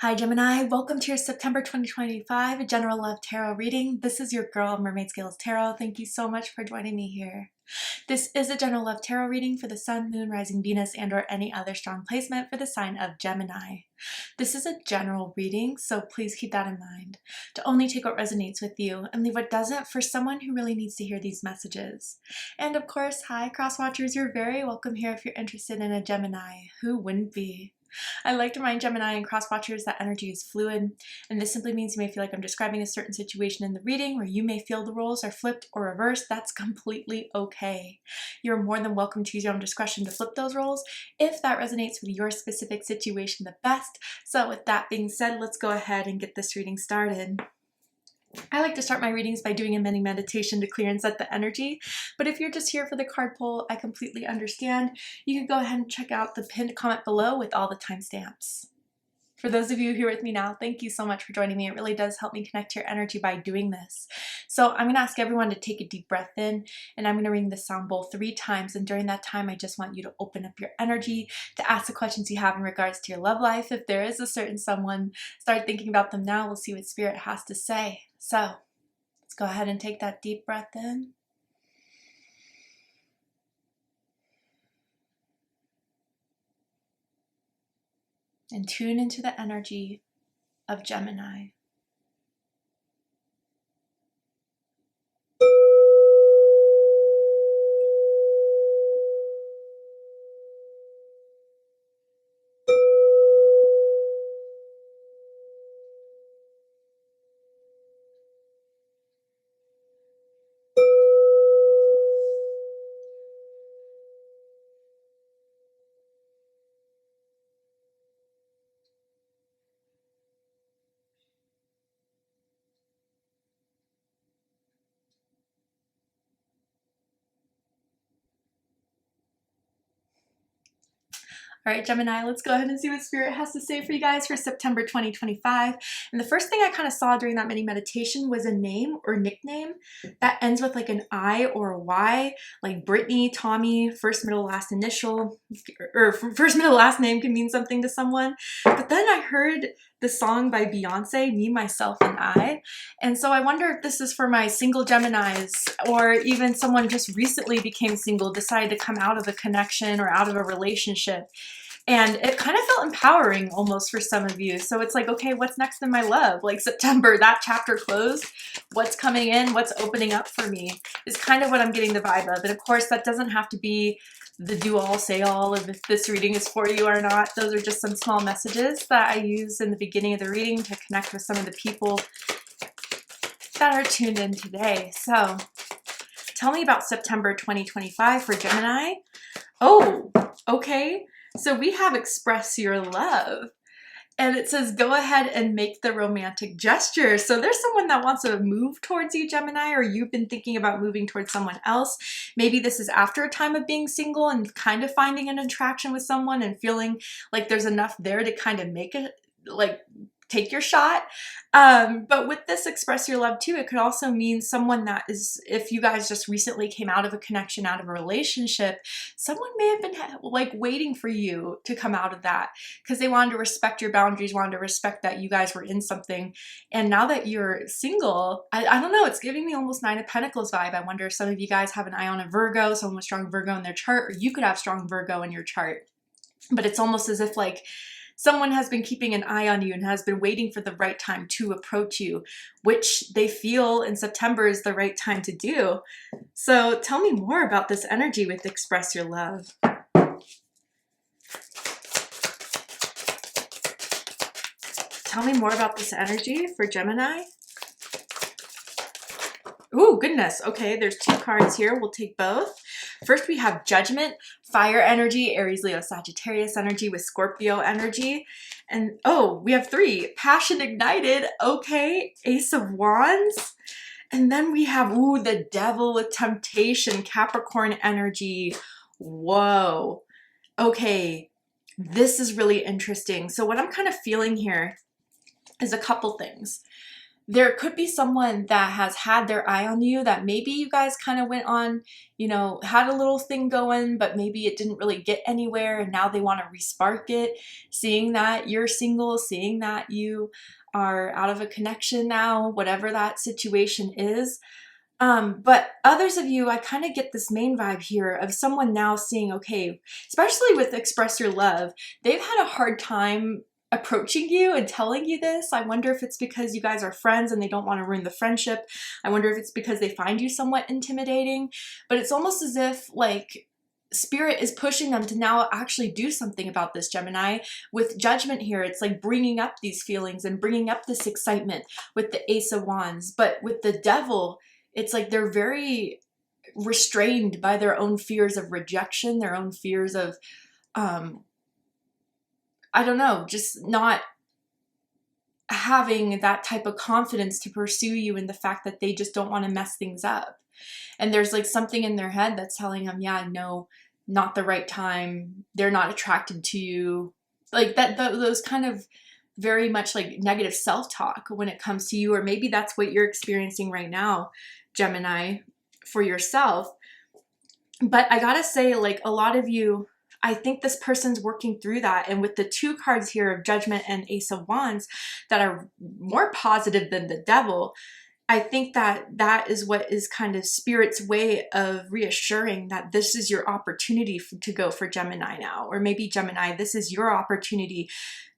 Hi Gemini, welcome to your September 2025 General Love Tarot reading. This is your girl, Mermaid Scales Tarot. Thank you so much for joining me here. This is a General Love Tarot reading for the Sun, Moon, Rising, Venus, and or any other strong placement for the sign of Gemini. This is a general reading, so please keep that in mind. To only take what resonates with you and leave what doesn't for someone who really needs to hear these messages. And of course, hi cross watchers, you're very welcome here if you're interested in a Gemini. Who wouldn't be? I like to remind Gemini and cross watchers that energy is fluid, and this simply means you may feel like I'm describing a certain situation in the reading, or you may feel the roles are flipped or reversed. That's completely okay. You're more than welcome to use your own discretion to flip those roles if that resonates with your specific situation the best. So with that being said, let's go ahead and get this reading started. I like to start my readings by doing a mini meditation to clear and set the energy, but if you're just here for the card pull, I completely understand. You can go ahead and check out the pinned comment below with all the timestamps. For those of you who are with me now, thank you so much for joining me. It really does help me connect to your energy by doing this. So I'm going to ask everyone to take a deep breath in, and I'm going to ring the sound bowl 3 times, and during that time I just want you to open up your energy to ask the questions you have in regards to your love life. If there is a certain someone, start thinking about them now. We'll see what Spirit has to say. So let's go ahead and take that deep breath in. And tune into the energy of Gemini. All right, Gemini, let's go ahead and see what Spirit has to say for you guys for September 2025. And the first thing I kind of saw during that mini meditation was a name or nickname that ends with like an I or a Y, like Brittany, Tommy, first, middle, last initial, or first, middle, last name can mean something to someone. But then I heard the song by Beyonce, Me, Myself, and I. And so I wonder if this is for my single Geminis, or even someone just recently became single, decided to come out of a connection or out of a relationship. And it kind of felt empowering almost for some of you. So it's like, okay, what's next in my love? Like September, that chapter closed. What's coming in? What's opening up for me is kind of what I'm getting the vibe of. And of course, that doesn't have to be the do all, say all of if this reading is for you or not. Those are just some small messages that I use in the beginning of the reading to connect with some of the people that are tuned in today. So tell me about September 2025 for Gemini. Oh, okay. So we have express your love, and it says go ahead and make the romantic gesture. So there's someone that wants to move towards you, Gemini, or you've been thinking about moving towards someone else. Maybe this is after a time of being single and kind of finding an attraction with someone and feeling like there's enough there to kind of make it, like, take your shot. But with this express your love too, it could also mean someone that is, if you guys just recently came out of a connection, out of a relationship, someone may have been like waiting for you to come out of that because they wanted to respect your boundaries, wanted to respect that you guys were in something. And now that you're single, I don't know, it's giving me almost 9 of Pentacles vibe. I wonder if some of you guys have an eye on a Virgo, someone with strong Virgo in their chart, or you could have strong Virgo in your chart. But it's almost as if like someone has been keeping an eye on you and has been waiting for the right time to approach you, which they feel in September is the right time to do. So tell me more about this energy with express your love. Tell me more about this energy for Gemini. Oh, goodness. Okay, there's 2 cards here. We'll take both. First, we have Judgment, fire energy, Aries, Leo, Sagittarius energy with Scorpio energy. And oh, we have 3, passion ignited. Okay, Ace of Wands. And then we have, ooh, the Devil with temptation, Capricorn energy. Whoa. Okay, this is really interesting. So what I'm kind of feeling here is a couple things. there could be someone that has had their eye on you, that maybe you guys kind of went on, you know, had a little thing going, but maybe it didn't really get anywhere, and now they want to respark it. Seeing that you're single, seeing that you are out of a connection now, whatever that situation is. But others of you, I kind of get this main vibe here of someone now seeing, okay, especially with Express Your Love, they've had a hard time approaching you and telling you this. I wonder if it's because you guys are friends and they don't want to ruin the friendship. I wonder if it's because they find you somewhat intimidating, but it's almost as if like Spirit is pushing them to now actually do something about this, Gemini. With Judgment here, it's like bringing up these feelings and bringing up this excitement with the Ace of Wands. But with the Devil, it's like they're very restrained by their own fears of rejection, their own fears of, I don't know, just not having that type of confidence to pursue you, and the fact that they just don't want to mess things up. And there's like something in their head that's telling them, yeah, no, not the right time. They're not attracted to you. Like that, those kind of very much like negative self-talk when it comes to you, or maybe that's what you're experiencing right now, Gemini, for yourself. But I gotta say, like, a lot of you, I think this person's working through that. And with the two cards here of Judgment and Ace of Wands that are more positive than the Devil, I think that that is what is kind of Spirit's way of reassuring that this is your opportunity to go for Gemini now. Or maybe Gemini, this is your opportunity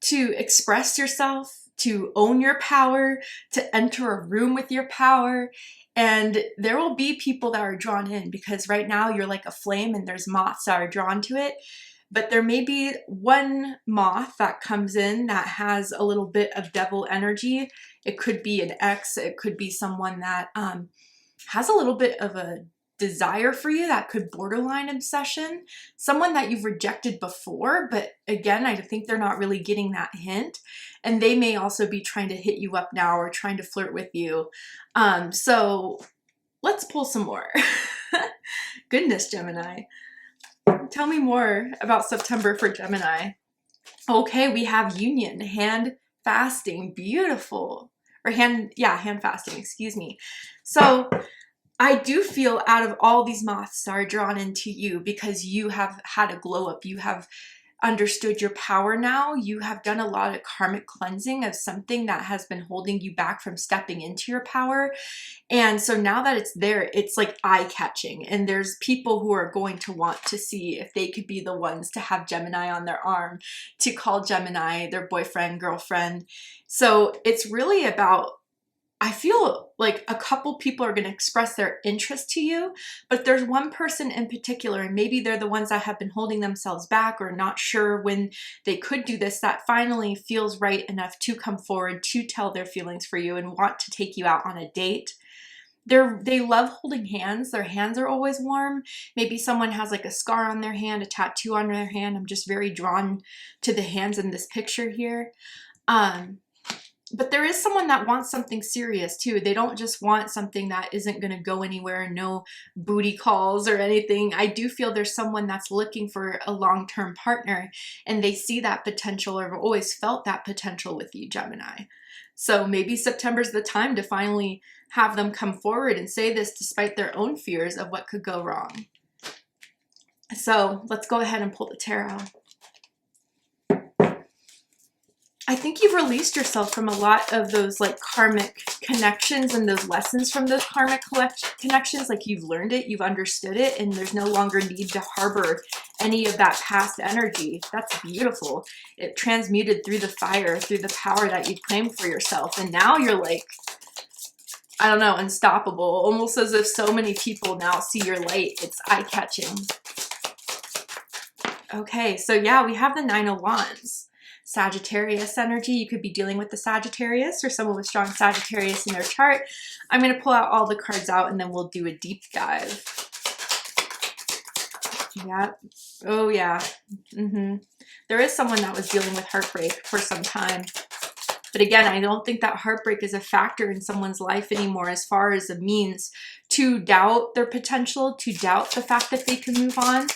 to express yourself, to own your power, to enter a room with your power. And there will be people that are drawn in, because right now you're like a flame and there's moths that are drawn to it. But there may be one moth that comes in that has a little bit of devil energy. It could be an ex. It could be someone that has a little bit of a desire for you, that could borderline obsession. Someone that you've rejected before, but again, I think they're not really getting that hint. And they may also be trying to hit you up now or trying to flirt with you. So let's pull some more. Goodness, Gemini. Tell me more about September for Gemini. Okay, we have union, hand fasting, beautiful. Or hand fasting, excuse me. So I do feel out of all these moths are drawn into you because you have had a glow up. You have understood your power now. You have done a lot of karmic cleansing of something that has been holding you back from stepping into your power. And so now that it's there, it's like eye-catching. And there's people who are going to want to see if they could be the ones to have Gemini on their arm, to call Gemini their boyfriend, girlfriend. So it's really about, I feel like a couple people are going to express their interest to you, but there's one person in particular, and maybe they're the ones that have been holding themselves back or not sure when they could do this, that finally feels right enough to come forward to tell their feelings for you and want to take you out on a date. They love holding hands. Their hands are always warm. Maybe someone has like a scar on their hand, a tattoo on their hand. I'm just very drawn to the hands in this picture here. But there is someone that wants something serious too. They don't just want something that isn't going to go anywhere, no booty calls or anything. I do feel there's someone that's looking for a long-term partner, and they see that potential or have always felt that potential with you, Gemini. So maybe September's the time to finally have them come forward and say this despite their own fears of what could go wrong. So let's go ahead and pull the tarot. I think you've released yourself from a lot of those like karmic connections and those lessons from those karmic connections. Like you've learned it, you've understood it, and there's no longer need to harbor any of that past energy. That's beautiful. It transmuted through the fire, through the power that you claimed for yourself. And now you're like, I don't know, unstoppable. Almost as if so many people now see your light. It's eye-catching. Okay, so yeah, we have the Nine of Wands. Sagittarius energy. You could be dealing with the Sagittarius or someone with strong Sagittarius in their chart. I'm going to pull out all the cards out and then we'll do a deep dive. Yeah. Oh, yeah. There is someone that was dealing with heartbreak for some time. But again, I don't think that heartbreak is a factor in someone's life anymore as far as a means to doubt their potential, to doubt the fact that they can move on.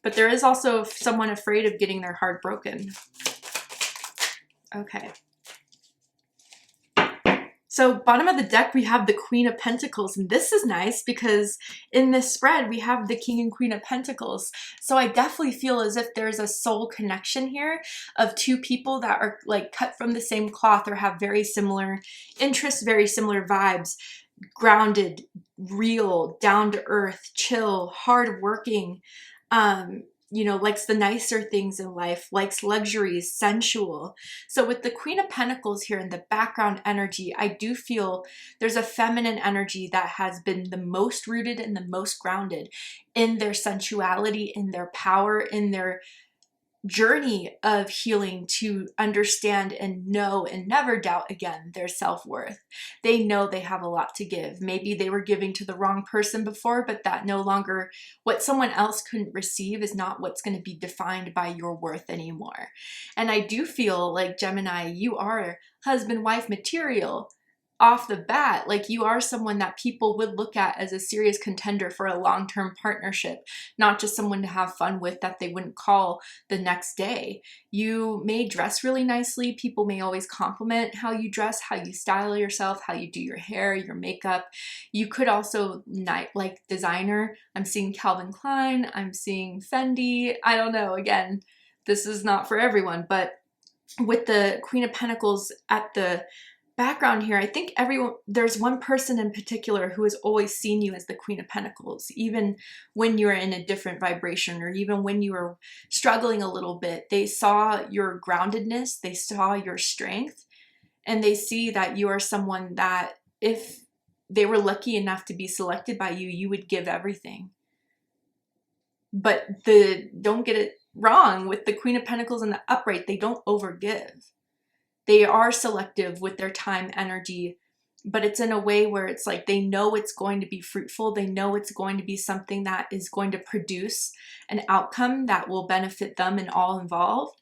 But there is also someone afraid of getting their heart broken. Okay. So bottom of the deck, we have the Queen of Pentacles, and this is nice because in this spread, we have the King and Queen of Pentacles. So I definitely feel as if there's a soul connection here of two people that are like cut from the same cloth or have very similar interests, very similar vibes, grounded, real, down to earth, chill, hardworking, you know, likes the nicer things in life, likes luxuries, sensual. So with the Queen of Pentacles here in the background energy, I do feel there's a feminine energy that has been the most rooted and the most grounded in their sensuality, in their power, in their journey of healing to understand and know and never doubt again their self-worth. They know they have a lot to give. Maybe they were giving to the wrong person before, but that no longer, what someone else couldn't receive is not what's going to be defined by your worth anymore. And I do feel like, Gemini, you are husband-wife material off the bat. Like, you are someone that people would look at as a serious contender for a long-term partnership, not just someone to have fun with that they wouldn't call the next day. You may dress really nicely. People may always compliment how you dress, how you style yourself, how you do your hair, your makeup. You could also like designer. I'm seeing Calvin Klein. I'm seeing Fendi. I don't know. Again, this is not for everyone, but with the Queen of Pentacles at the background here, I think there's one person in particular who has always seen you as the Queen of Pentacles, even when you're in a different vibration or even when you were struggling a little bit. They saw your groundedness, they saw your strength, and they see that you are someone that if they were lucky enough to be selected by you, you would give everything. But don't get it wrong, with the Queen of Pentacles and the upright, they don't overgive. They are selective with their time, energy, but it's in a way where it's like they know it's going to be fruitful. They know it's going to be something that is going to produce an outcome that will benefit them and all involved.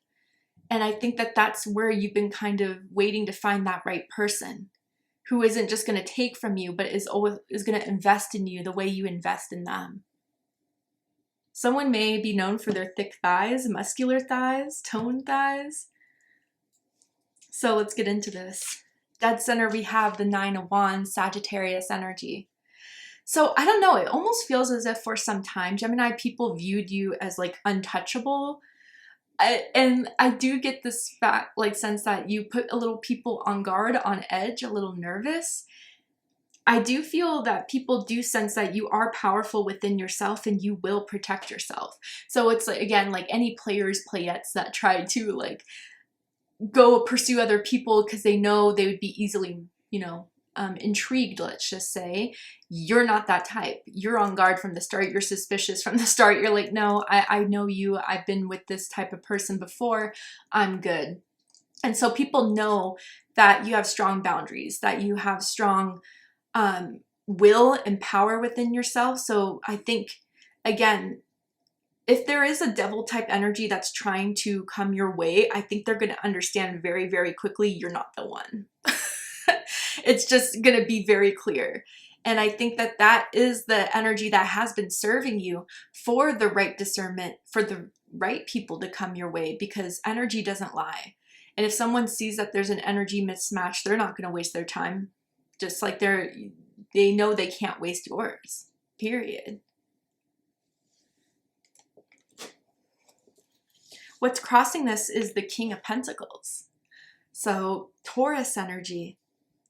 And I think that that's where you've been kind of waiting to find that right person who isn't just going to take from you, but is going to invest in you the way you invest in them. Someone may be known for their thick thighs, muscular thighs, toned thighs. So let's get into this. Dead center, we have the Nine of Wands, Sagittarius energy. So I don't know, it almost feels as if for some time, Gemini, people viewed you as like untouchable. And I do get this sense that you put a little people on guard, on edge, a little nervous. I do feel that people do sense that you are powerful within yourself and you will protect yourself. So it's like, again, like any playettes that try to like go pursue other people because they know they would be easily, you know, intrigued, let's just say. You're not that type. You're on guard from the start. You're suspicious from the start. You're like, no, I know you. I've been with this type of person before. I'm good. And so people know that you have strong boundaries, that you have strong will and power within yourself. So I think, again, if there is a devil type energy that's trying to come your way, I think they're going to understand very, very quickly you're not the one. It's just going to be very clear. And I think that that is the energy that has been serving you for the right discernment, for the right people to come your way, because energy doesn't lie. And if someone sees that there's an energy mismatch, they're not going to waste their time. Just like they know they can't waste yours, period. What's crossing this is the King of Pentacles. So Taurus energy.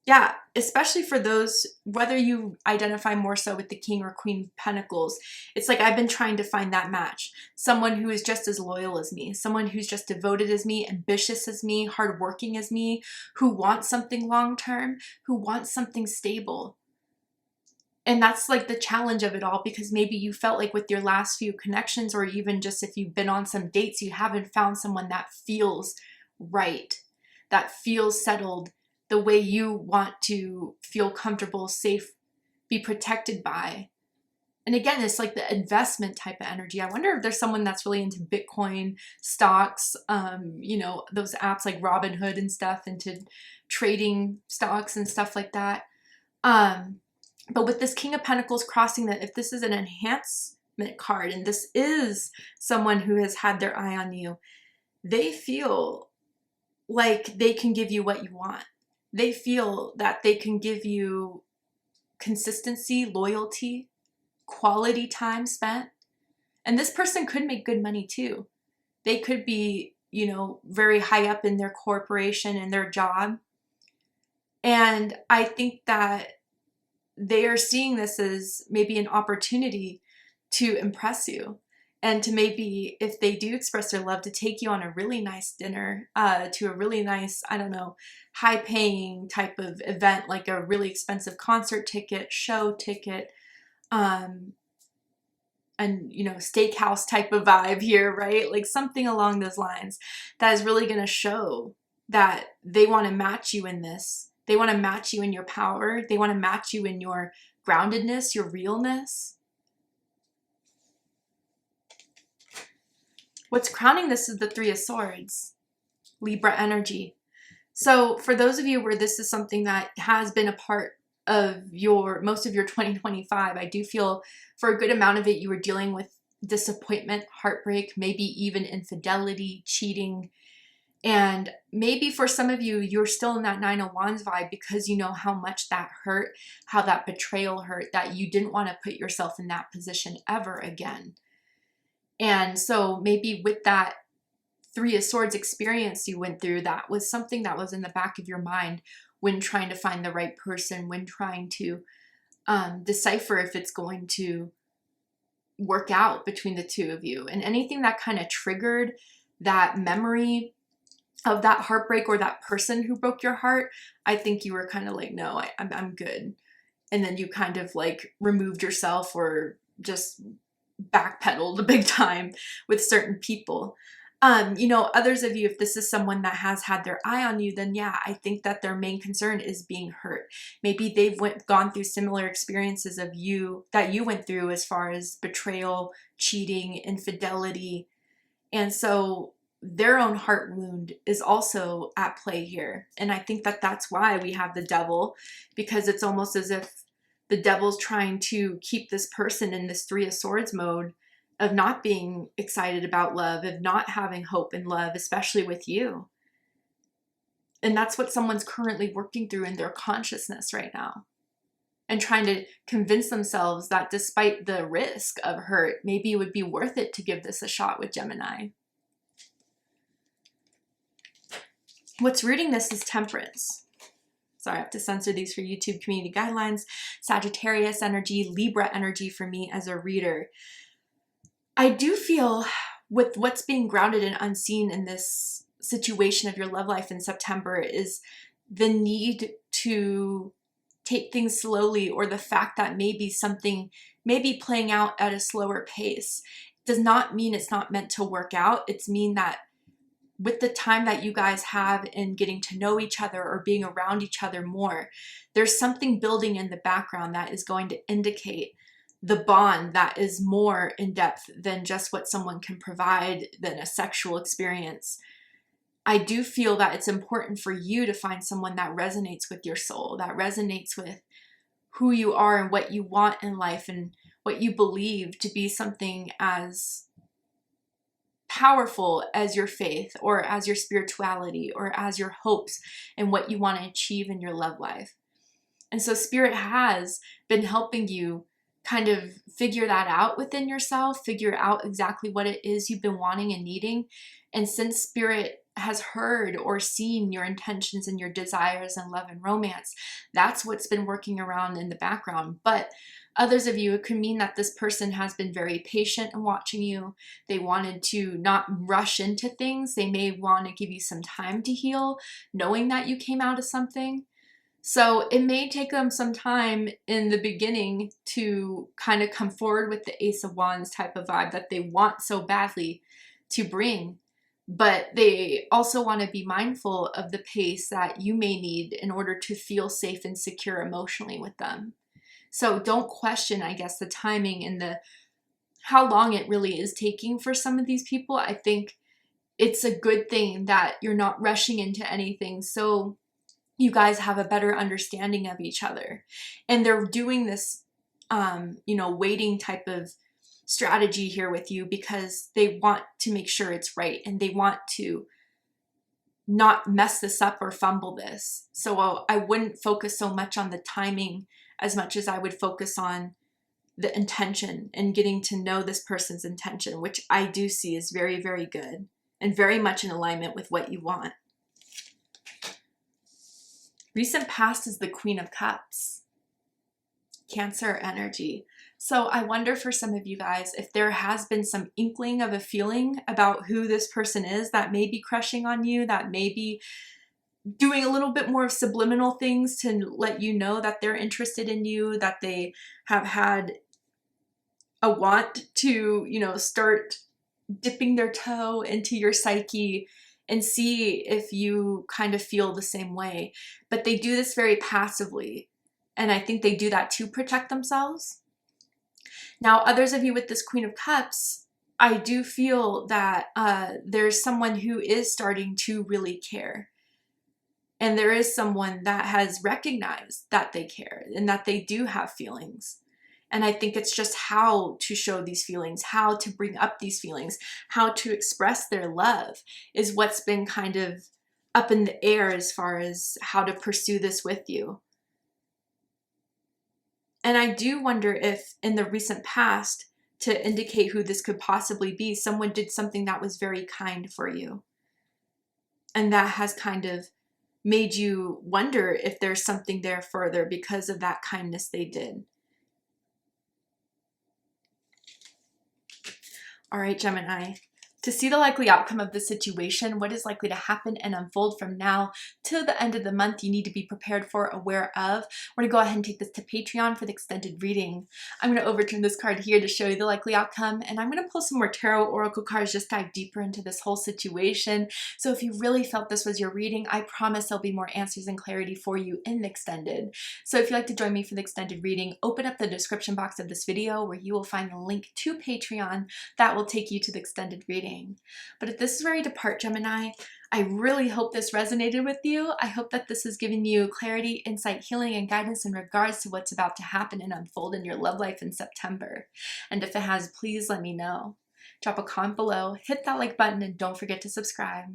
Yeah, especially for those, whether you identify more so with the King or Queen of Pentacles, it's like I've been trying to find that match. Someone who is just as loyal as me, someone who's just devoted as me, ambitious as me, hardworking as me, who wants something long-term, who wants something stable. And that's like the challenge of it all, because maybe you felt like with your last few connections, or even just if you've been on some dates, you haven't found someone that feels right, that feels settled, the way you want to feel comfortable, safe, be protected by. And again, it's like the investment type of energy. I wonder if there's someone that's really into Bitcoin, stocks, you know, those apps like Robinhood and stuff, into trading stocks and stuff like that. But with this King of Pentacles crossing that, if this is an enhancement card and this is someone who has had their eye on you, they feel like they can give you what you want. they feel that they can give you consistency, loyalty, quality time spent. And this person could make good money too. They could be, you know, very high up in their corporation and their job. And I think that they are seeing this as maybe an opportunity to impress you, and to maybe, if they do express their love, to take you on a really nice dinner, to a really nice, I don't know, high paying type of event, like a really expensive concert ticket, show ticket, and, you know, steakhouse type of vibe here, right? Like something along those lines that is really going to show that they want to match you in this. They want to match you in your power. They want to match you in your groundedness, your realness. What's crowning this is the Three of Swords, Libra energy. So for those of you where this is something that has been a part of most of your 2025, I do feel for a good amount of it, you were dealing with disappointment, heartbreak, maybe even infidelity, cheating. And maybe for some of you, you're still in that Nine of Wands vibe because you know how much that hurt, how that betrayal hurt, that you didn't want to put yourself in that position ever again. And so maybe with that Three of Swords experience you went through, that was something that was in the back of your mind when trying to find the right person, when trying to decipher if it's going to work out between the two of you. And anything that kind of triggered that memory of that heartbreak or that person who broke your heart, I think you were kind of like, no, I'm good. And then you kind of like removed yourself or just backpedaled big time with certain people. You know, others of you, if this is someone that has had their eye on you, then yeah, I think that their main concern is being hurt. Maybe they've gone through similar experiences of you that you went through as far as betrayal, cheating, infidelity. And so their own heart wound is also at play here. And I think that that's why we have the Devil, because it's almost as if the Devil's trying to keep this person in this Three of Swords mode of not being excited about love, of not having hope in love, especially with you. And that's what someone's currently working through in their consciousness right now, and trying to convince themselves that despite the risk of hurt, maybe it would be worth it to give this a shot with Gemini. What's rooting this is Temperance. Sorry, I have to censor these for YouTube community guidelines. Sagittarius energy, Libra energy for me as a reader. I do feel with what's being grounded and unseen in this situation of your love life in September is the need to take things slowly, or the fact that maybe something may be playing out at a slower pace. Does not mean it's not meant to work out. It's mean that with the time that you guys have in getting to know each other or being around each other more, there's something building in the background that is going to indicate the bond that is more in depth than just what someone can provide, than a sexual experience. I do feel that it's important for you to find someone that resonates with your soul, that resonates with who you are and what you want in life and what you believe to be something as powerful as your faith or as your spirituality or as your hopes and what you want to achieve in your love life. And so Spirit has been helping you kind of figure that out within yourself, figure out exactly what it is you've been wanting and needing. And since Spirit has heard or seen your intentions and your desires in love and romance, that's what's been working around in the background. But others of you, it could mean that this person has been very patient in watching you. They wanted to not rush into things. They may want to give you some time to heal, knowing that you came out of something. So it may take them some time in the beginning to kind of come forward with the Ace of Wands type of vibe that they want so badly to bring. But they also want to be mindful of the pace that you may need in order to feel safe and secure emotionally with them. So don't question, I guess, the timing and the how long it really is taking for some of these people. I think it's a good thing that you're not rushing into anything, so you guys have a better understanding of each other. And they're doing this, waiting type of strategy here with you because they want to make sure it's right, and they want to not mess this up or fumble this. So I wouldn't focus so much on the timing as much as I would focus on the intention and getting to know this person's intention, which I do see is very, very good and very much in alignment with what you want. Recent past is the Queen of Cups, Cancer energy. So I wonder for some of you guys if there has been some inkling of a feeling about who this person is that may be crushing on you, that may be doing a little bit more of subliminal things to let you know that they're interested in you, that they have had a want to, you know, start dipping their toe into your psyche and see if you kind of feel the same way. But they do this very passively. And I think they do that to protect themselves. Now, others of you with this Queen of Cups, I do feel that there's someone who is starting to really care. And there is someone that has recognized that they care and that they do have feelings. And I think it's just how to show these feelings, how to bring up these feelings, how to express their love is what's been kind of up in the air as far as how to pursue this with you. And I do wonder if in the recent past, to indicate who this could possibly be, someone did something that was very kind for you. And that has kind of made you wonder if there's something there further because of that kindness they did. All right, Gemini, to see the likely outcome of this situation, what is likely to happen and unfold from now to the end of the month, you need to be prepared for, aware of. We're gonna go ahead and take this to Patreon for the extended reading. I'm gonna overturn this card here to show you the likely outcome, and I'm gonna pull some more tarot oracle cards, just dive deeper into this whole situation. So if you really felt this was your reading, I promise there'll be more answers and clarity for you in the extended. So if you'd like to join me for the extended reading, open up the description box of this video where you will find the link to Patreon that will take you to the extended reading. But if this is where you depart, Gemini, I really hope this resonated with you. I hope that this has given you clarity, insight, healing, and guidance in regards to what's about to happen and unfold in your love life in September. And if it has, please let me know. Drop a comment below, hit that like button, and don't forget to subscribe.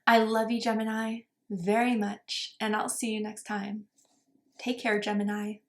I love you, Gemini, very much, and I'll see you next time. Take care, Gemini.